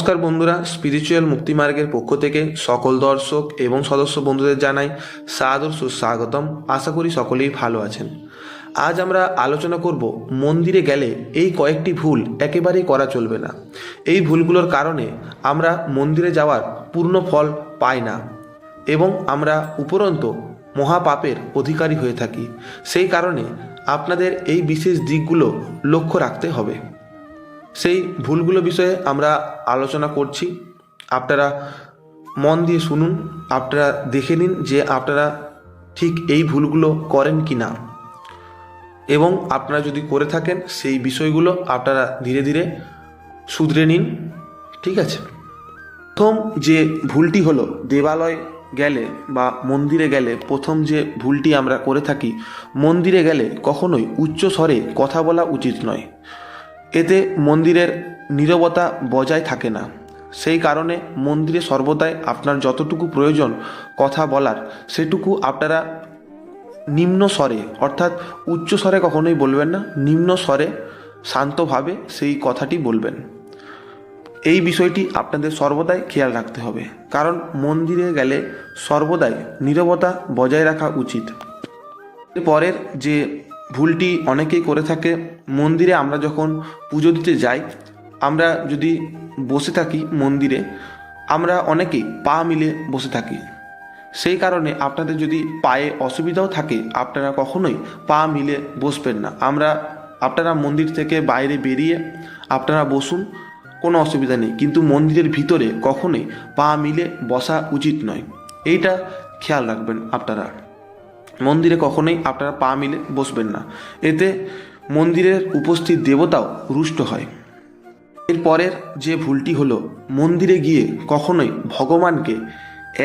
নমস্কার বন্ধুরা, স্পিরিচুয়াল মুক্তি মার্গের পক্ষ থেকে সকল দর্শক এবং সদস্য বন্ধুদের জানাই সাদর সুস্বাগতম। আশা করি সকলেই ভালো আছেন। আজ আমরা আলোচনা করব মন্দিরে গেলে এই কয়েকটি ভুল একেবারেই করা চলবে না। এই ভুলগুলোর কারণে আমরা মন্দিরে যাওয়ার পূর্ণ ফল পাই না এবং আমরা উপরন্ত মহাপাপের অধিকারী হয়ে থাকি। সেই কারণে আপনাদের এই বিশেষ দিকগুলো লক্ষ্য রাখতে হবে। সেই ভুলগুলো বিষয়ে আমরা আলোচনা করছি। আপনারা মন দিয়ে শুনুন, আপনারা দেখে নিন যে আপনারা ঠিক এই ভুলগুলো করেন কি না, এবং আপনারা যদি করে থাকেন সেই বিষয়গুলো আপনারা ধীরে ধীরে শুধরে নিন। ঠিক আছে, প্রথম যে ভুলটি হলো, দেবালয় গেলে বা মন্দিরে গেলে প্রথম যে ভুলটি আমরা করে থাকি, মন্দিরে গেলে কখনোই উচ্চ স্বরে কথা বলা উচিত নয়। এতে মন্দিরের নীরবতা বজায় থাকে না। সেই কারণে মন্দিরে সর্বদাই আপনার যতটুকু প্রয়োজন কথা বলার, সেটুকু আপনারা নিম্ন স্বরে, অর্থাৎ উচ্চ স্বরে কখনোই বলবেন না, নিম্ন স্বরে শান্তভাবে সেই কথাটি বলবেন। এই বিষয়টি আপনাদের সর্বদাই খেয়াল রাখতে হবে, কারণ মন্দিরে গেলে সর্বদাই নীরবতা বজায় রাখা উচিত। পরের যে ভুলটি অনেকেই করে থাকে, মন্দিরে আমরা যখন পুজো দিতে যাই, আমরা যদি বসে থাকি মন্দিরে, আমরা অনেকেই পা মিলে বসে থাকি। সেই কারণে আপনাদের যদি পায়ে অসুবিধাও থাকে, আপনারা কখনোই পা মিলে বসবেন না। আপনারা মন্দির থেকে বাইরে বেরিয়ে আপনারা বসুন, কোনো অসুবিধা নেই, কিন্তু মন্দিরের ভিতরে কখনোই পা মিলে বসা উচিত নয়। এইটা খেয়াল রাখবেন। আপনারা মন্দিরে কখনোই আপনারা পা মিলে বসবেন না, এতে মন্দিরের উপস্থিত দেবতাও রুষ্ট হয়। এরপরের যে ভুলটি হলো, মন্দিরে গিয়ে কখনোই ভগবানকে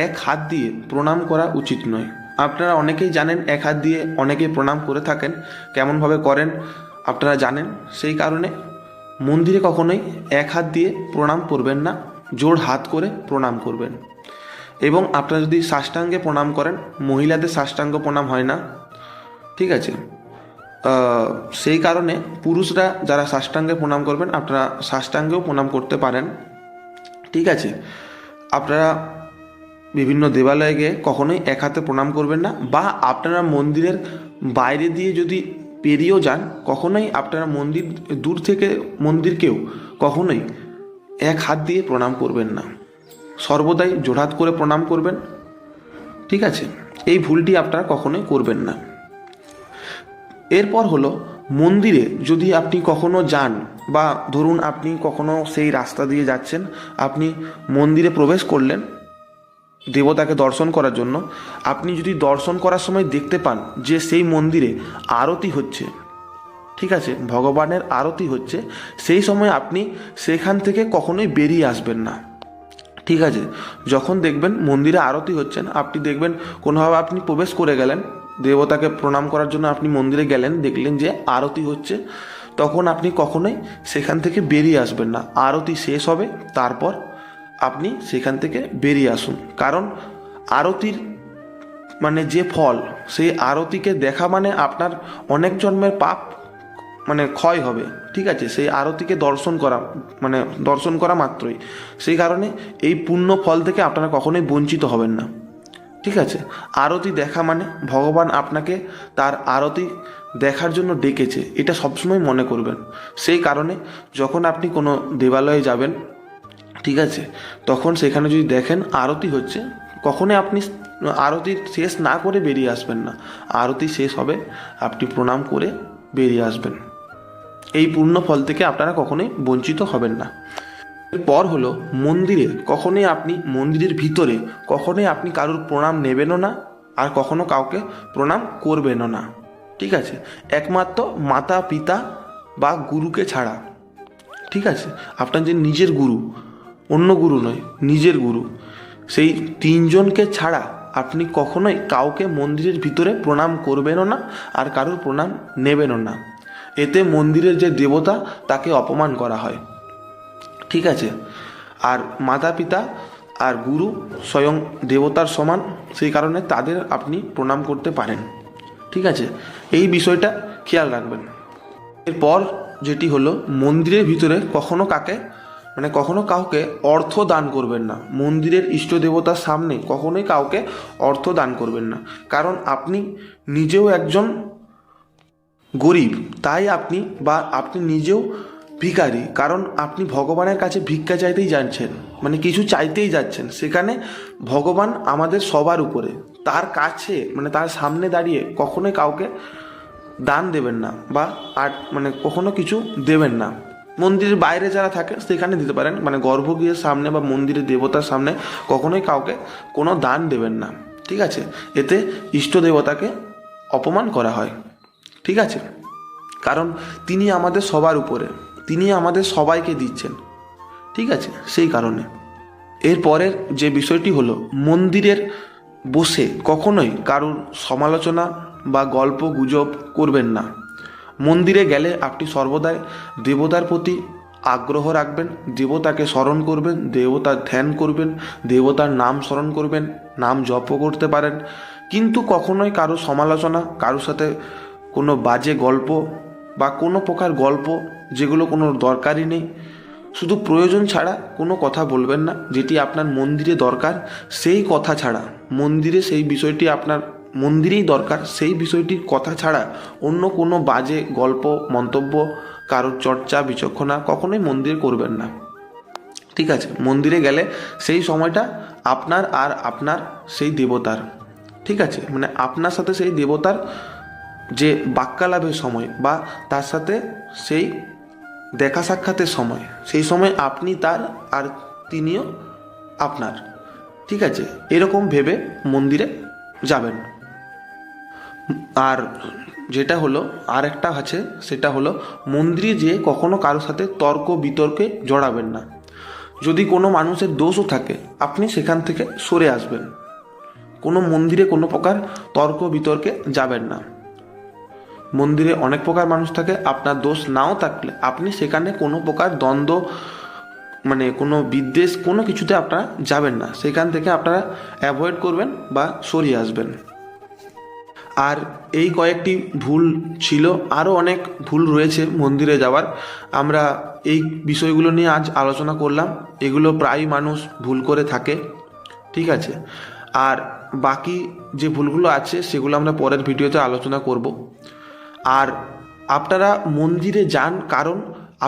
এক হাত দিয়ে প্রণাম করা উচিত নয়। আপনারা অনেকেই জানেন, এক হাত দিয়ে অনেকেই প্রণাম করে থাকেন, কেমনভাবে করেন আপনারা জানেন। সেই কারণে মন্দিরে কখনোই এক হাত দিয়ে প্রণাম করবেন না, জোড় হাত করে প্রণাম করবেন। এবং আপনারা যদি সাষ্টাঙ্গে প্রণাম করেন, মহিলাদের সাষ্টাঙ্গ প্রণাম হয় না, ঠিক আছে? সেই কারণে পুরুষরা যারা সাষ্টাঙ্গে প্রণাম করবেন, আপনারা সাষ্টাঙ্গেও প্রণাম করতে পারেন। ঠিক আছে, আপনারা বিভিন্ন দেবালয়ে গিয়ে কখনোই এক হাতে প্রণাম করবেন না, বা আপনারা মন্দিরের বাইরে দিয়ে যদি পেরিয়েও যান, কখনোই আপনারা মন্দির দূর থেকে মন্দিরকেও কখনোই এক হাত দিয়ে প্রণাম করবেন না, সর্বদাই জোড়হাত করে প্রণাম করবেন। ঠিক আছে, এই ভুলটি আপনারা কখনোই করবেন না। এরপর হলো, মন্দিরে যদি আপনি কখনো যান, বা ধরুন আপনি কখনো সেই রাস্তা দিয়ে যাচ্ছেন, আপনি মন্দিরে প্রবেশ করলেন দেবতাকে দর্শন করার জন্য, আপনি যদি দর্শন করার সময় দেখতে পান যে সেই মন্দিরে আরতি হচ্ছে, ঠিক আছে, ভগবানের আরতি হচ্ছে, সেই সময় আপনি সেখান থেকে কখনোই বেরিয়ে আসবেন না। ঠিক আছে, যখন দেখবেন মন্দিরে আরতি হচ্ছেন, আপনি দেখবেন কোনোভাবে আপনি প্রবেশ করে গেলেন, দেবতাকে প্রণাম করার জন্য আপনি মন্দিরে গেলেন, দেখলেন যে আরতি হচ্ছে, তখন আপনি কখনোই সেখান থেকে বেরিয়ে আসবেন না। আরতি শেষ হবে, তারপর আপনি সেখান থেকে বেরিয়ে আসুন। কারণ আরতির মানে যে ফল, সেই আরতিকে দেখা মানে আপনার অনেক জন্মের পাপ ক্ষয় হবে। ঠিক আছে, সেই আরতিকে দর্শন করা মাত্রই। সেই কারণে এই পুণ্য ফল থেকে আপনারা কখনোই বঞ্চিত হবেন না। ঠিক আছে, আরতি দেখা মানে ভগবান আপনাকে তার আরতি দেখার জন্য ডেকেছে, এটা সবসময় মনে করবেন। সেই কারণে যখন আপনি কোনো দেবালয়ে যাবেন, ঠিক আছে, তখন সেখানে যদি দেখেন আরতি হচ্ছে, কখনোই আপনি আরতি শেষ না করে বেরিয়ে আসবেন না। আরতি শেষ হবে, আপনি প্রণাম করে বেরিয়ে আসবেন। এই পূর্ণ ফল থেকে আপনারা কখনোই বঞ্চিত হবেন না। এরপর হলো, মন্দিরের ভিতরে কখনোই আপনি কারোর প্রণাম নেবেনও না, আর কখনো কাউকে প্রণাম করবেনও না। ঠিক আছে, একমাত্র মাতা পিতা বা গুরুকে ছাড়া। ঠিক আছে, আপনার যে নিজের গুরু, অন্য গুরু নয়, নিজের গুরু, সেই তিনজনকে ছাড়া আপনি কখনোই কাউকে মন্দিরের ভিতরে প্রণাম করবেনও না, আর কারোর প্রণাম নেবেনও না। এতে মন্দিরের যে দেবতা, তাকে অপমান করা হয়। ঠিক আছে, আর মাতা পিতা আর গুরু স্বয়ং দেবতার সমান, সেই কারণে তাদের আপনি প্রণাম করতে পারেন। ঠিক আছে, এই বিষয়টা খেয়াল রাখবেন। এরপর যেটি হলো, মন্দিরের ভিতরে কখনো কাকে মানে কখনো কাউকে অর্থ দান করবেন না। মন্দিরের ইষ্ট দেবতার সামনে কখনোই কাউকে অর্থ দান করবেন না, কারণ আপনি নিজেও একজন গরিব, তাই আপনি নিজেও ভিখারি, কারণ আপনি ভগবানের কাছে ভিক্ষা চাইতেই যাচ্ছেন, মানে কিছু চাইতেই যাচ্ছেন। সেখানে ভগবান আমাদের সবার উপরে, তার কাছে মানে তার সামনে দাঁড়িয়ে কখনোই কাউকে দান দেবেন না, বা মানে কখনো কিছু দেবেন না। মন্দিরের বাইরে যারা থাকে সেখানে দিতে পারেন, মানে গর্ভগৃহের সামনে বা মন্দিরের দেবতার সামনে কখনোই কাউকে কোনো দান দেবেন না, ঠিক আছে? এতে ইষ্ট দেবতাকে অপমান করা হয়, ঠিক আছে? কারণ তিনি আমাদের সবার উপরে, তিনি আমাদের সবাইকে দিচ্ছেন, ঠিক আছে? সেই কারণে এরপরের যে বিষয়টি হলো, মন্দিরের বসে কখনোই কারুর সমালোচনা বা গল্প গুজব করবেন না। মন্দিরে গেলে আপনি সর্বদাই দেবতার প্রতি আগ্রহ রাখবেন, দেবতাকে স্মরণ করবেন, দেবতার ধ্যান করবেন, দেবতার নাম স্মরণ করবেন, নাম জপ করতে পারেন, কিন্তু কখনোই কারো সমালোচনা, কারোর সাথে কোনো বাজে গল্প বা কোনো প্রকার গল্প যেগুলো কোনো দরকারই নেই, শুধু প্রয়োজন ছাড়া কোনো কথা বলবেন না। যেটি আপনার মন্দিরে দরকার সেই কথা ছাড়া, মন্দিরে সেই বিষয়টি আপনার মন্দিরেই দরকার সেই বিষয়টির কথা ছাড়া অন্য কোনো বাজে গল্প, মন্তব্য, কারোর চর্চা বিচক্ষণা কখনোই মন্দিরে করবেন না, ঠিক আছে? মন্দিরে গেলে সেই সময়টা আপনার আর আপনার সেই দেবতার, ঠিক আছে? মানে আপনার সাথে সেই দেবতার যে বাক্যালাপের সময় বা তার সাথে সেই দেখা সাক্ষাতের সময়, সেই সময় আপনি তার আর তিনিও আপনার, ঠিক আছে? এরকম ভেবে মন্দিরে যাবেন। আর যেটা হলো আর একটা আছে, সেটা হলো মন্দিরে যেয়ে কখনো কারোর সাথে তর্ক বিতর্কে জড়াবেন না। যদি কোনো মানুষের দোষও থাকে আপনি সেখান থেকে সরে আসবেন। কোনো মন্দিরে কোনো প্রকার তর্ক বিতর্কে যাবেন না। মন্দিরে অনেক প্রকার মানুষ থাকে, আপনার দোষ নাও থাকলে আপনি সেখানে কোনো প্রকার দ্বন্দ্ব, মানে কোনো বিদ্বেষ, কোনো কিছুতে আপনারা যাবেন না। সেখান থেকে আপনারা অ্যাভয়েড করবেন বা সরিয়ে আসবেন। আর এই কয়েকটি ভুল ছিল, আরও অনেক ভুল রয়েছে মন্দিরে যাওয়ার। আমরা এই বিষয়গুলো নিয়ে আজ আলোচনা করলাম। এগুলো প্রায় মানুষ ভুল করে থাকে, ঠিক আছে? আর বাকি যে ভুলগুলো আছে সেগুলো আমরা পরের ভিডিওতে আলোচনা করব। আর আপনারা মন্দিরে যান কারণ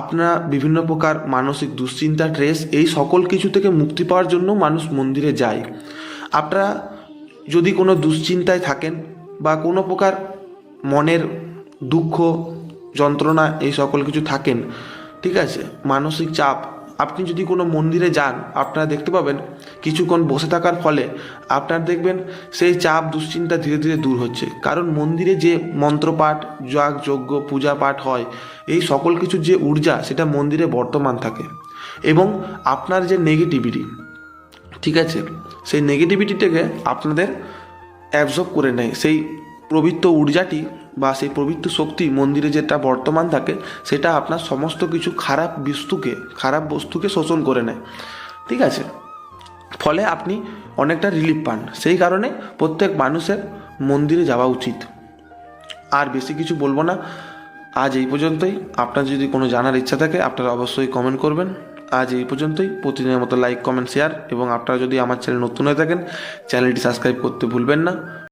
আপনারা বিভিন্ন প্রকার মানসিক দুশ্চিন্তা, স্ট্রেস, এই সকল কিছু থেকে মুক্তি পাওয়ার জন্য মানুষ মন্দিরে যায়। আপনারা যদি কোনো দুশ্চিন্তায় থাকেন বা কোনো প্রকার মনের দুঃখ যন্ত্রণা এই সকল কিছু থাকেন, ঠিক আছে, মানসিক চাপ, আপনি যদি কোনো মন্দিরে যান আপনারা দেখতে পাবেন কিছুক্ষণ বসে থাকার ফলে আপনার দেখবেন সেই চাপ দুশ্চিন্তা ধীরে ধীরে দূর হচ্ছে। কারণ মন্দিরে যে মন্ত্রপাঠ, যাগ যজ্ঞ, পূজা পাঠ হয়, এই সকল কিছুর যে ঊর্জা সেটা মন্দিরে বর্তমান থাকে, এবং আপনার যে নেগেটিভিটি, ঠিক আছে, সেই নেগেটিভিটিটাকে আপনাদের অ্যাবজর্ব করে নেয়। সেই পবিত্র ঊর্জাটি বা সেই পবিত্র শক্তি মন্দিরে যেটা বর্তমান থাকে সেটা আপনার সমস্ত কিছু খারাপ বস্তুকে শোষণ করে নেয়, ঠিক আছে? ফলে আপনি অনেকটা রিলিফ পান। সেই কারণে প্রত্যেক মানুষের মন্দিরে যাওয়া উচিত। আর বেশি কিছু বলবো না, আজ এই পর্যন্তই। আপনার যদি কোনো জানার ইচ্ছা থাকে আপনারা অবশ্যই কমেন্ট করবেন। আজ এই পর্যন্তই। প্রতিদিনের মতো লাইক, কমেন্ট, শেয়ার, এবং আপনারা যদি আমার চ্যানেল নতুন হয়ে থাকেন চ্যানেলটি সাবস্ক্রাইব করতে ভুলবেন না।